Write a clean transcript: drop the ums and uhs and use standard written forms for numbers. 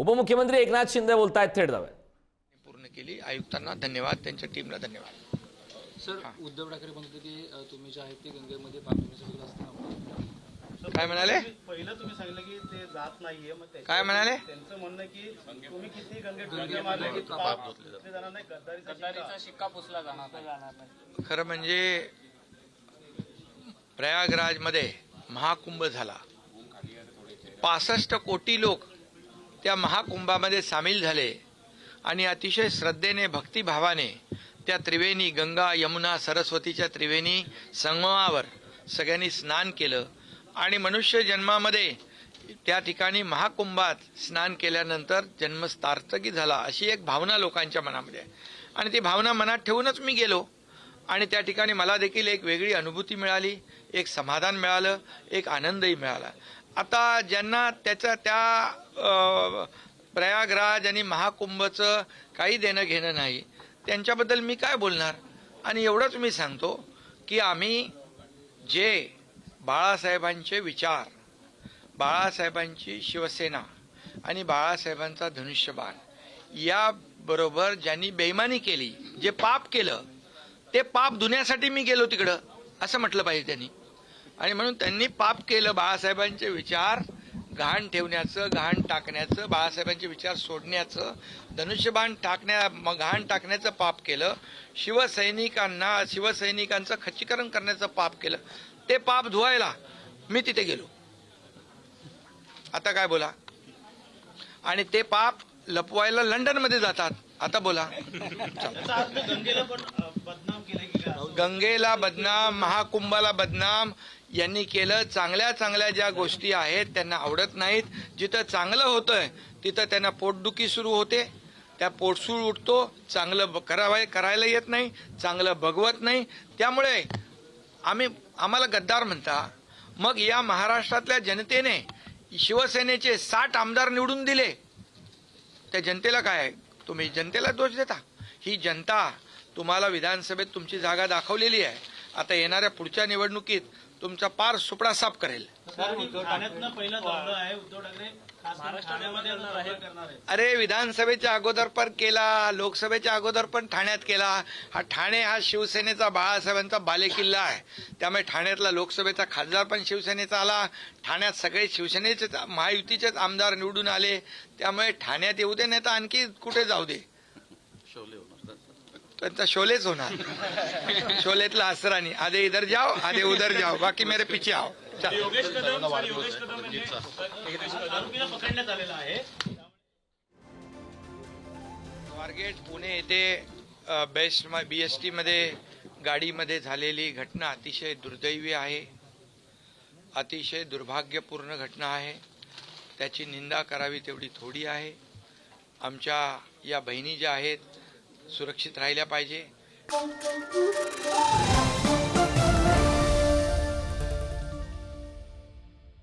उपमुख्यमंत्री एकनाथ शिंदे बोलतायत, थेट जाऊयात. पूर्ण केली. आयुक्तांना धन्यवाद, त्यांच्या टीमला धन्यवाद. सर, उद्धव ठाकरे म्हणत होते की तुम्ही जे आहेत ते गंगेमध्ये पाप धुण्यासाठी असताना काय म्हणाले? पहिलं तुम्ही सांगितलं की ते जात नाहीये, मग काय म्हणाले? त्यांचं म्हणणं की तुम्ही किती गंगेत मारले की पाप धुतले जाणार नाही, गद्दारीचा शिक्का पुसला जाणार नाही. खरं म्हणजे प्रयागराजमध्ये महाकुंभ झाला. 65 कोटी लोक त्या महाकुंभामध्ये सामील झाले आणि अतिशय श्रद्धेने, भक्तिभावाने त्या त्रिवेणी, गंगा, यमुना, सरस्वतीच्या त्रिवेणी संगमावर सगळ्यांनी स्नान केलं. आणि मनुष्य जन्मामध्ये त्या ठिकाणी महाकुंभात स्नान केल्यानंतर जन्म सार्थकी झाला, अशी एक भावना लोकांच्या मनामध्ये आहे. आणि ती भावना मनात ठेवूनच मी गेलो आणि त्या ठिकाणी मला देखील एक वेगळी अनुभूती मिळाली, एक समाधान मिळालं, एक आनंदही मिळाला. आता ज्यांना त्याचं त्या प्रयागराज आणि महाकुंभचं काही देणं घेणं नाही, त्यांच्याबद्दल मी काय बोलणार. आणि एवढंच मी सांगतो की आम्ही जे बाळासाहेबांचे विचार, बाळासाहेबांची शिवसेना आणि बाळासाहेबांचा धनुष्यबाण याबरोबर ज्यांनी बेईमानी केली, जे पाप केलं, ते पाप धुण्यासाठी मी गेलो तिकडं असं म्हटलं पाहिजे त्यांनी. आणि म्हणून त्यांनी पाप केलं. बाळासाहेबांचे विचार घाण ठेवण्याचं, घाण टाकण्याचं, बाळासाहेबांचे विचार सोडण्याचं, धनुष्यबाण घाण टाकण्याचं पाप केलं. शिवसैनिकांचं खच्चीकरण करण्याचं पाप केलं. ते पाप धुवायला मी तिथे गेलो. आता काय बोला. आणि ते पाप लपवायला लंडनमध्ये जातात. आता बोला. गंगेला पण बदनाम केलं की काय? गंगेला बदनाम, महाकुंभाला बदनाम यांनी केलं. चांगल्या चांगल्या ज्या गोष्टी आहेत त्यांना आवडत नाहीत. जिथं चांगलं होतंय तिथं त्यांना पोटदुखी सुरू होते, त्या पोटसूळ उठतो, चांगलं करायला येत नाही, चांगलं बघवत नाही. त्यामुळे आम्हाला गद्दार म्हणता. मग या महाराष्ट्रातल्या जनतेने शिवसेनेचे 60 आमदार निवडून दिले. त्या जनतेला काय आहे? तुम्ही जनतेला दोष देता. ही जनता तुम्हाला विधानसभेत तुमची जागा दाखवलेली आहे. आता येणाऱ्या पुढच्या निवडणुकीत तुमचा पार सुपडा साफ करेल. ठाण्यातनं पहिला दौरा आहे उद्धव ठाकरे महाराष्ट्रामध्ये करणार आहे. अरे, विधानसभेच्या अगोदर पण केला, लोकसभेच्या अगोदर पण ठाण्यात केला. ठाणे हा शिवसेनेचा, बाळासाहेबांचा बालेकिल्ला आहे. त्यामुळे ठाण्यातला लोकसभेचा खासदार पण शिवसेनेचा आला. ठाण्यात सगळे शिवसेनेचेच, महायुतीचेच आमदार निवडून आले. त्यामुळे ठाण्यात येऊ दे, नाही तर आणखी कुठे जाऊ दे, त्यांचा शोलेच होणार. शोलेतला असरानी, आधे इधर जाओ, आधे उधर जाओ, बाकी मेरे पीछे आओ. योगेश कदम आरोपीला पकडण्यात आलेला आहे. स्वारगेट पुणे येथे BST मध्ये गाडीमध्ये झालेली घटना अतिशय दुर्दैवी आहे, अतिशय दुर्भाग्यपूर्ण घटना आहे. त्याची निंदा करावी तेवढी थोडी आहे. आमच्या या बहिणी ज्या आहेत सुरक्षित राहिल्या पाहिजे.